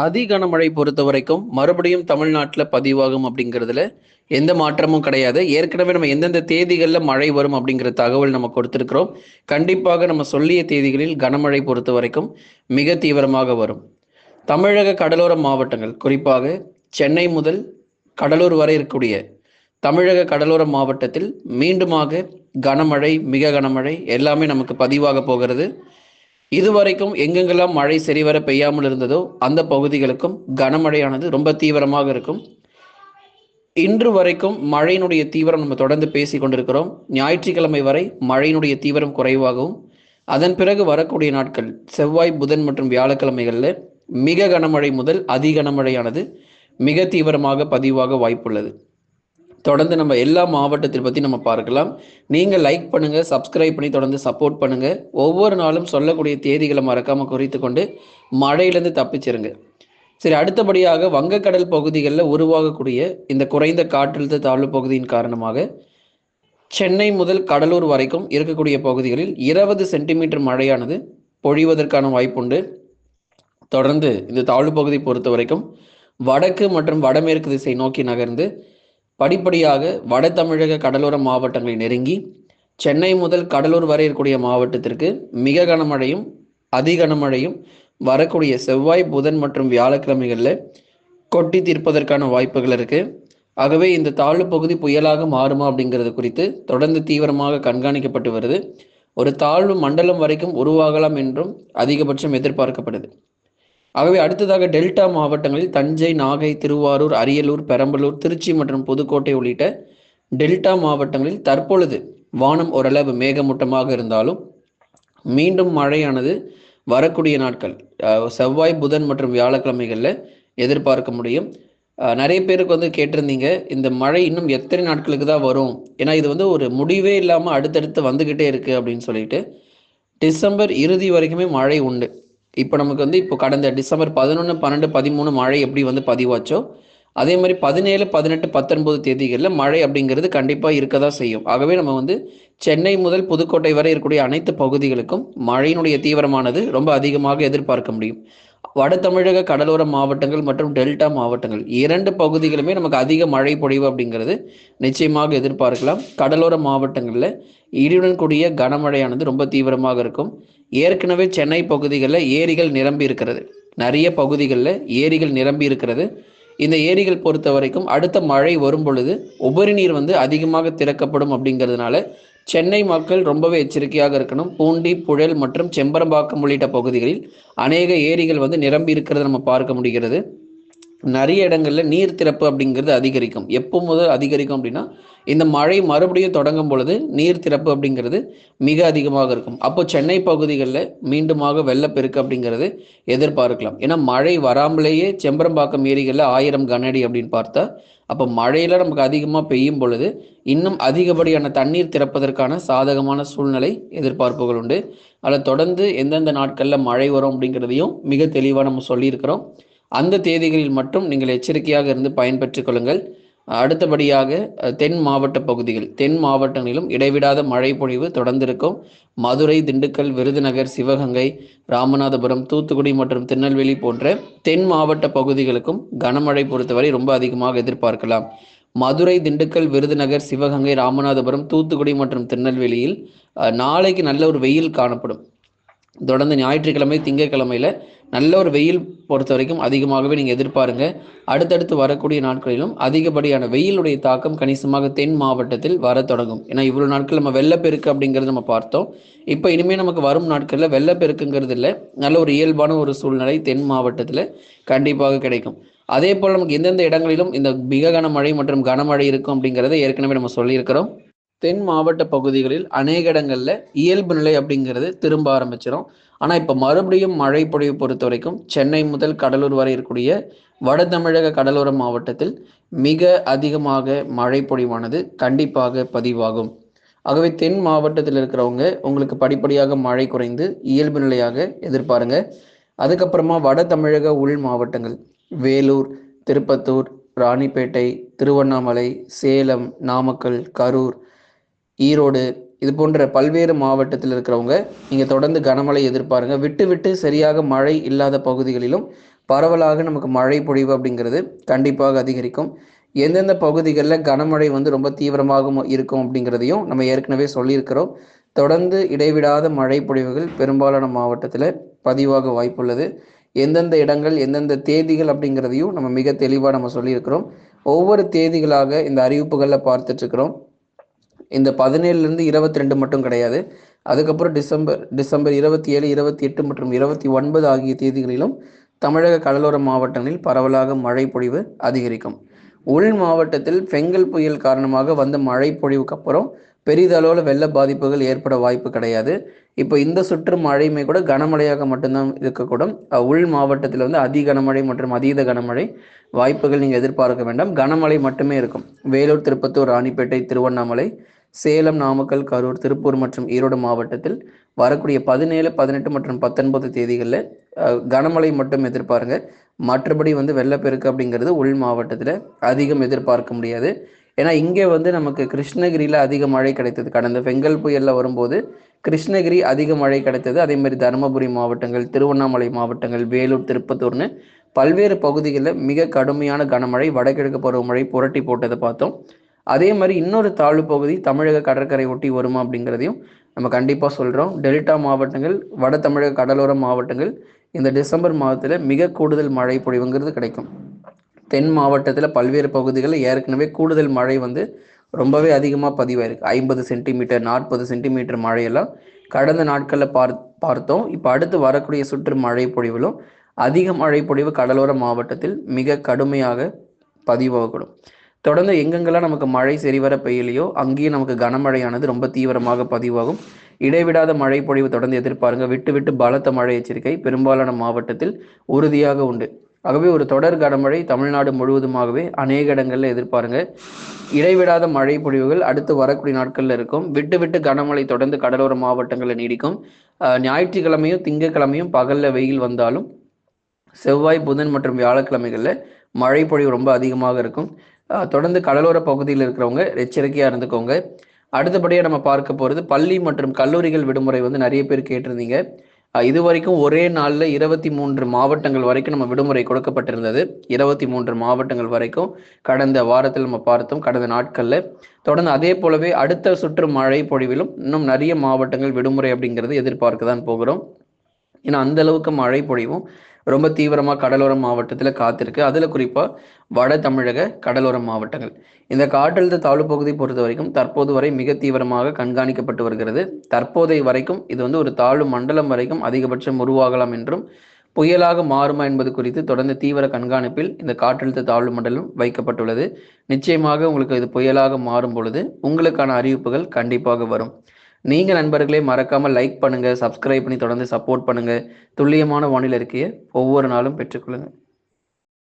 அதி கனமழை பொறுத்த வரைக்கும் மறுபடியும் தமிழ்நாட்டில் பதிவாகும் அப்படிங்கிறதுல எந்த மாற்றமும் கிடையாது. ஏற்கனவே நம்ம எந்தெந்த தேதிகளில் மழை வரும் அப்படிங்கிற தகவல் நம்ம கொடுத்துருக்கிறோம். கண்டிப்பாக நம்ம சொல்லிய தேதிகளில் கனமழை பொறுத்த வரைக்கும் மிக தீவிரமாக வரும். தமிழக கடலோர மாவட்டங்கள், குறிப்பாக சென்னை முதல் கடலூர் வரை இருக்கக்கூடிய தமிழக கடலோர மாவட்டத்தில் மீண்டுமாக கனமழை, மிக கனமழை எல்லாமே நமக்கு பதிவாக போகிறது. இதுவரைக்கும் எங்கெங்கெல்லாம் மழை சரிவர பெய்யாமல் இருந்ததோ அந்த பகுதிகளுக்கும் கனமழையானது ரொம்ப தீவிரமாக இருக்கும். இன்று வரைக்கும் மழையினுடைய தீவிரம் நம்ம தொடர்ந்து பேசி கொண்டிருக்கிறோம். ஞாயிற்றுக்கிழமை வரை மழையினுடைய தீவிரம் குறைவாகவும், அதன் பிறகு வரக்கூடிய நாட்கள் செவ்வாய், புதன் மற்றும் வியாழக்கிழமைகளில் மிக கனமழை முதல் அதி கனமழையானது மிக தீவிரமாக பதிவாக வாய்ப்புள்ளது. தொடர்ந்து நம்ம எல்லா மாவட்டத்தை பற்றி நம்ம பார்க்கலாம். நீங்கள் லைக் பண்ணுங்கள், சப்ஸ்கிரைப் பண்ணி தொடர்ந்து சப்போர்ட் பண்ணுங்கள். ஒவ்வொரு நாளும் சொல்லக்கூடிய தேதிகளை மறக்காமல் குறித்து கொண்டு மழையிலேருந்து தப்பிச்சிருங்க. சரி, அடுத்தபடியாக வங்கக்கடல் பகுதிகளில் உருவாகக்கூடிய இந்த குறைந்த காற்றழுத்த தாழ்வு பகுதியின் காரணமாக சென்னை முதல் கடலூர் வரைக்கும் இருக்கக்கூடிய பகுதிகளில் 20 சென்டிமீட்டர் மழையானது பொழிவதற்கான வாய்ப்புண்டு. தொடர்ந்து இந்த தாழ்வு பகுதி பொறுத்த வரைக்கும் வடக்கு மற்றும் வடமேற்கு திசை நோக்கி நகர்ந்து படிப்படியாக வட தமிழக கடலோர மாவட்டங்களை நெருங்கி சென்னை முதல் கடலூர் வரை இருக்கக்கூடிய மாவட்டத்திற்கு மிக கனமழையும் அதி கனமழையும் வரக்கூடிய செவ்வாய், புதன் மற்றும் வியாழக்கிழமைகளில் கொட்டி தீர்ப்பதற்கான வாய்ப்புகள் இருக்கு. ஆகவே இந்த தாழ்வு பகுதி புயலாக மாறுமா அப்படிங்கிறது குறித்து தொடர்ந்து தீவிரமாக கண்காணிக்கப்பட்டு வருது. ஒரு தாழ்வு மண்டலம் வரைக்கும் உருவாகலாம் என்றும் அதிகபட்சம் எதிர்பார்க்கப்படுது. ஆகவே அடுத்ததாக டெல்டா மாவட்டங்களில் தஞ்சை, நாகை, திருவாரூர், அரியலூர், பெரம்பலூர், திருச்சி மற்றும் புதுக்கோட்டை உள்ளிட்ட டெல்டா மாவட்டங்களில் தற்பொழுது வானம் ஓரளவு மேகமூட்டமாக இருந்தாலும் மீண்டும் மழையானது வரக்கூடிய நாட்கள் செவ்வாய், புதன் மற்றும் வியாழக்கிழமைகளில் எதிர்பார்க்க முடியும். நிறைய பேருக்கு வந்து கேட்டிருந்தீங்க, இந்த மழை இன்னும் எத்தனை நாட்களுக்கு தான் வரும், ஏன்னா இது வந்து ஒரு முடிவே இல்லாமல் அடுத்தடுத்து வந்துக்கிட்டே இருக்குது அப்படின்னு சொல்லிட்டு. டிசம்பர் இறுதி வரைக்குமே மழை உண்டு. இப்போ நமக்கு வந்து இப்போ கடந்த டிசம்பர் 11, 12, 13 மழை எப்படி வந்து பதிவாச்சோ அதே மாதிரி 17, 18, 19 தேதிகளில் மழை அப்படிங்கிறது கண்டிப்பாக இருக்க தான் செய்யும். ஆகவே நம்ம வந்து சென்னை முதல் புதுக்கோட்டை வரை இருக்கக்கூடிய அனைத்து பகுதிகளுக்கும் மழையினுடைய தீவிரமானது ரொம்ப அதிகமாக எதிர்பார்க்க முடியும். வட தமிழக கடலோர மாவட்டங்கள் மற்றும் டெல்டா மாவட்டங்கள் இரண்டு பகுதிகளுமே நமக்கு அதிக மழை பொழிவு அப்படிங்கிறது நிச்சயமாக எதிர்பார்க்கலாம். கடலோர மாவட்டங்களில் இடியுடன் கூடிய கனமழையானது ரொம்ப தீவிரமாக இருக்கும். ஏற்கனவே சென்னை பகுதிகளில் ஏரிகள் நிரம்பி இருக்கிறது. நிறைய பகுதிகளில் ஏரிகள் நிரம்பி இருக்கிறது. இந்த ஏரிகள் பொறுத்த வரைக்கும் அடுத்த மழை வரும் பொழுது உபரி நீர் வந்து அதிகமாக திறக்கப்படும் அப்படிங்கிறதுனால சென்னை மக்கள் ரொம்பவே எச்சரிக்கையாக இருக்கணும். பூண்டி, புழல் மற்றும் செம்பரம்பாக்கம் உள்ளிட்ட பகுதிகளில் அநேக ஏரிகள் வந்து நிரம்பி இருக்கிறத நம்ம பார்க்க முடிகிறது. நிறைய இடங்கள்ல நீர் திறப்பு அப்படிங்கிறது அதிகரிக்கும். எப்போ முதல் அதிகரிக்கும் அப்படின்னா, இந்த மழை மறுபடியும் தொடங்கும் பொழுது நீர் திறப்பு அப்படிங்கிறது மிக அதிகமாக இருக்கும். அப்போ சென்னை பகுதிகளில் மீண்டுமாக வெள்ளப்பெருக்கு அப்படிங்கிறது எதிர்பார்க்கலாம். ஏன்னா மழை வராமலேயே செம்பரம்பாக்கம் ஏரிகளில் 1000 கனஅடி அப்படின்னு பார்த்தா, அப்போ மழையில நமக்கு அதிகமாக பெய்யும் பொழுது இன்னும் அதிகப்படியான தண்ணீர் திறப்பதற்கான சாதகமான சூழ்நிலை எதிர்பார்ப்புகள் உண்டு. அதில் தொடர்ந்து எந்தெந்த நாட்களில் மழை வரும் அப்படிங்கிறதையும் மிக தெளிவாக நம்ம சொல்லியிருக்கிறோம். அந்த தேதிகளில் மட்டும் நீங்கள் எச்சரிக்கையாக இருந்து பயன்பெற்றுக் கொள்ளுங்கள். அடுத்தபடியாக தென் மாவட்ட பகுதிகள், தென் மாவட்டங்களிலும் இடைவிடாத மழை பொழிவு தொடர்ந்திருக்கும். மதுரை, திண்டுக்கல், விருதுநகர், சிவகங்கை, ராமநாதபுரம், தூத்துக்குடி மற்றும் திருநெல்வேலி போன்ற தென் மாவட்ட பகுதிகளுக்கும் கனமழை பொறுத்தவரை ரொம்ப அதிகமாக எதிர்பார்க்கலாம். மதுரை, திண்டுக்கல், விருதுநகர், சிவகங்கை, ராமநாதபுரம், தூத்துக்குடி மற்றும் திருநெல்வேலியில் நாளைக்கு நல்ல ஒரு வெயில் காணப்படும். தொடர்ந்து ஞாயிற்றுக்கிழமை, திங்கட்கிழமையில நல்ல ஒரு வெயில் பொறுத்த வரைக்கும் அதிகமாகவே நீங்கள் எதிர்பாருங்க. அடுத்தடுத்து வரக்கூடிய நாட்களிலும் அதிகப்படியான வெயிலுடைய தாக்கம் கணிசமாக தென் மாவட்டத்தில் வர தொடங்கும். ஏன்னா இவ்வளவு நாட்கள் நம்ம வெள்ளப்பெருக்கு அப்படிங்கிறது நம்ம பார்த்தோம். இப்போ இனிமேல் நமக்கு வரும் நாட்களில் வெள்ளப்பெருக்குங்கிறது இல்லை, நல்ல ஒரு இயல்பான ஒரு சூழ்நிலை தென் மாவட்டத்தில் கண்டிப்பாக கிடைக்கும். அதே போல் நமக்கு எந்தெந்த இடங்களிலும் இந்த மிக கனமழை மற்றும் கனமழை இருக்கும் அப்படிங்கிறத ஏற்கனவே நம்ம சொல்லியிருக்கிறோம். தென் மாவட்ட பகுதிகளில் அநேக இடங்கள்ல இயல்பு நிலை அப்படிங்கிறது திரும்ப ஆரம்பிச்சிடும். ஆனால் இப்போ மறுபடியும் மழை பொழிவு பொறுத்த வரைக்கும் சென்னை முதல் கடலூர் வரை இருக்கக்கூடிய வட தமிழக கடலோர மாவட்டத்தில் மிக அதிகமாக மழை பொழிவானது கண்டிப்பாக பதிவாகும். ஆகவே தென் மாவட்டத்தில் இருக்கிறவங்க உங்களுக்கு படிப்படியாக மழை குறைந்து இயல்பு நிலையாக எதிர்பாருங்க. அதுக்கப்புறமா வட தமிழக உள் மாவட்டங்கள் வேலூர், திருப்பத்தூர், ராணிப்பேட்டை, திருவண்ணாமலை, சேலம், நாமக்கல், கரூர், ஈரோடு இது போன்ற பல்வேறு மாவட்டத்தில் இருக்கிறவங்க நீங்கள் தொடர்ந்து கனமழை எதிர்பாருங்க. விட்டு விட்டு சரியாக மழை இல்லாத பகுதிகளிலும் பரவலாக நமக்கு மழை பொழிவு அப்படிங்கிறது கண்டிப்பாக அதிகரிக்கும். எந்தெந்த பகுதிகளில் கனமழை வந்து ரொம்ப தீவிரமாக இருக்கும் அப்படிங்கிறதையும் நம்ம ஏற்கனவே சொல்லியிருக்கிறோம். தொடர்ந்து இடைவிடாத மழை பொழிவுகள் பெரும்பாலான மாவட்டத்தில் பதிவாக வாய்ப்புள்ளது. எந்தெந்த இடங்கள் எந்தெந்த தேதிகள் அப்படிங்கிறதையும் நம்ம மிக தெளிவாக நம்ம சொல்லியிருக்கிறோம். ஒவ்வொரு தேதிகளாக இந்த அறிவிப்புகளில் பார்த்துட்ருக்குறோம். இந்த 17லேருந்து 22 மட்டும் கிடையாது. அதுக்கப்புறம் டிசம்பர் 27, 28 மற்றும் 29 ஆகிய தேதிகளிலும் தமிழக கடலோர மாவட்டங்களில் பரவலாக மழை பொழிவு அதிகரிக்கும். உள் மாவட்டத்தில் பெங்கல் புயல் காரணமாக வந்த மழை பொழிவுக்கு அப்புறம் பெரிதளவில் வெள்ள பாதிப்புகள் ஏற்பட வாய்ப்பு கிடையாது. இப்போ இந்த சுற்று மழையுமே கூட கனமழையாக மட்டும்தான் இருக்கக்கூடும். உள் மாவட்டத்தில் வந்து அதி கனமழை மற்றும் அதீத கனமழை வாய்ப்புகள் நீங்கள் எதிர்பார்க்க வேண்டாம். கனமழை மட்டுமே இருக்கும். வேலூர், திருப்பத்தூர், ராணிப்பேட்டை, திருவண்ணாமலை, சேலம், நாமக்கல், கரூர், திருப்பூர் மற்றும் ஈரோடு மாவட்டத்தில் வரக்கூடிய 17, 18 மற்றும் 19 தேதிகளில் கனமழை மட்டும் எதிர்பாருங்க. மற்றபடி வந்து வெள்ளப்பெருக்கு அப்படிங்கிறது உள் மாவட்டத்தில் அதிகம் எதிர்பார்க்க முடியாது. ஏன்னா இங்கே வந்து நமக்கு கிருஷ்ணகிரியில் அதிக மழை கிடைத்தது. கடந்த பெங்கல் புயலில் வரும்போது கிருஷ்ணகிரி அதிக மழை கிடைத்தது. அதே மாதிரி தருமபுரி மாவட்டங்கள், திருவண்ணாமலை மாவட்டங்கள், வேலூர், திருப்பத்தூர்னு பல்வேறு பகுதிகளில் மிக கடுமையான கனமழை, வடகிழக்கு பருவமழை புரட்டி போட்டதை பார்த்தோம். அதே மாதிரி இன்னொரு தாழ்வு பகுதி தமிழக கடற்கரை ஒட்டி வருமா அப்படிங்கிறதையும் நம்ம கண்டிப்பாக சொல்கிறோம். டெல்டா மாவட்டங்கள், வட தமிழக கடலோர மாவட்டங்கள் இந்த டிசம்பர் மாதத்தில் மிக கூடுதல் மழை பொழிவுங்கிறது கிடைக்கும். தென் மாவட்டத்தில் பல்வேறு பகுதிகளில் ஏற்கனவே கூடுதல் மழை வந்து ரொம்பவே அதிகமாக பதிவாயிருக்கு. 50 சென்டிமீட்டர், 40 சென்டிமீட்டர் மழையெல்லாம் கடந்த நாட்களில் பார்த்தோம். இப்போ அடுத்து வரக்கூடிய சுற்று மழை பொழிவிலும் அதிக மழை பொழிவு கடலோர மாவட்டத்தில் மிக கடுமையாக பதிவாகக்கூடும். தொடர்ந்து எங்கெங்கெல்லாம் நமக்கு மழை சரிவர பெய்யலையோ அங்கேயும் நமக்கு கனமழையானது ரொம்ப தீவிரமாக பதிவாகும். இடைவிடாத மழை பொழிவு தொடர்ந்து எதிர்பாருங்க. விட்டு விட்டு பலத்த மழை எச்சரிக்கை பெரும்பாலான மாவட்டத்தில் உறுதியாக உண்டு. ஆகவே ஒரு தொடர் கனமழை தமிழ்நாடு முழுவதுமாகவே அநேக இடங்களில் எதிர்பாருங்க. இடைவிடாத மழை பொழிவுகள் அடுத்து வரக்கூடிய நாட்களில் இருக்கும். விட்டு விட்டு கனமழை தொடர்ந்து கடலோர மாவட்டங்களில் நீடிக்கும். ஞாயிற்றுக்கிழமையும் திங்கட்கிழமையும் பகலில் வெயில் வந்தாலும் செவ்வாய், புதன் மற்றும் வியாழக்கிழமைகளில் மழை பொழிவு ரொம்ப அதிகமாக இருக்கும். தொடர்ந்து கடலோர பகுதியில் இருக்கிறவங்க எச்சரிக்கையாக இருந்துக்கோங்க. அடுத்தபடியாக நம்ம பார்க்க போகிறது பள்ளி மற்றும் கல்லூரிகள் விடுமுறை வந்து நிறைய பேர் கேட்டிருந்தீங்க. இது வரைக்கும் ஒரே நாளில் 23 மாவட்டங்கள் வரைக்கும் நம்ம விடுமுறை கொடுக்கப்பட்டிருந்தது. 23 மாவட்டங்கள் வரைக்கும் கடந்த வாரத்தில் நம்ம பார்த்தோம், கடந்த நாட்களில். தொடர்ந்து அதே போலவே அடுத்த சுற்று மழை பொழிவிலும் இன்னும் நிறைய மாவட்டங்கள் விடுமுறை அப்படிங்கிறது எதிர்பார்க்க தான் போகிறோம். ஏன்னா அந்த அளவுக்கு மழை பொழிவும் ரொம்ப தீவிரமாக கடலோர மாவட்டத்தில் காத்திருக்கு. அதில் குறிப்பாக வட தமிழக கடலோர மாவட்டங்கள். இந்த காற்றழுத்த தாழ்வு பகுதி பொறுத்த வரைக்கும் தற்போது வரை மிக தீவிரமாக கண்காணிக்கப்பட்டு வருகிறது. தற்போதைய வரைக்கும் இது வந்து ஒரு தாழ்வு மண்டலம் வரைக்கும் அதிகபட்சம் உருவாகலாம் என்றும் புயலாக மாறுமா என்பது குறித்து தொடர்ந்து தீவிர கண்காணிப்பில் இந்த காற்றழுத்த தாழ்வு மண்டலம் வைக்கப்பட்டுள்ளது. நிச்சயமாக உங்களுக்கு இது புயலாக மாறும் பொழுது உங்களுக்கான அறிவிப்புகள் கண்டிப்பாக வரும். நீங்க நண்பர்களே மறக்காம லைக் பண்ணுங்க, சப்ஸ்கிரைப் பண்ணி தொடர்ந்து சப்போர்ட் பண்ணுங்க. துல்லியமான வானிலை அறிக்கையை ஒவ்வொரு நாளும் பெற்றுக்கொள்ளுங்க.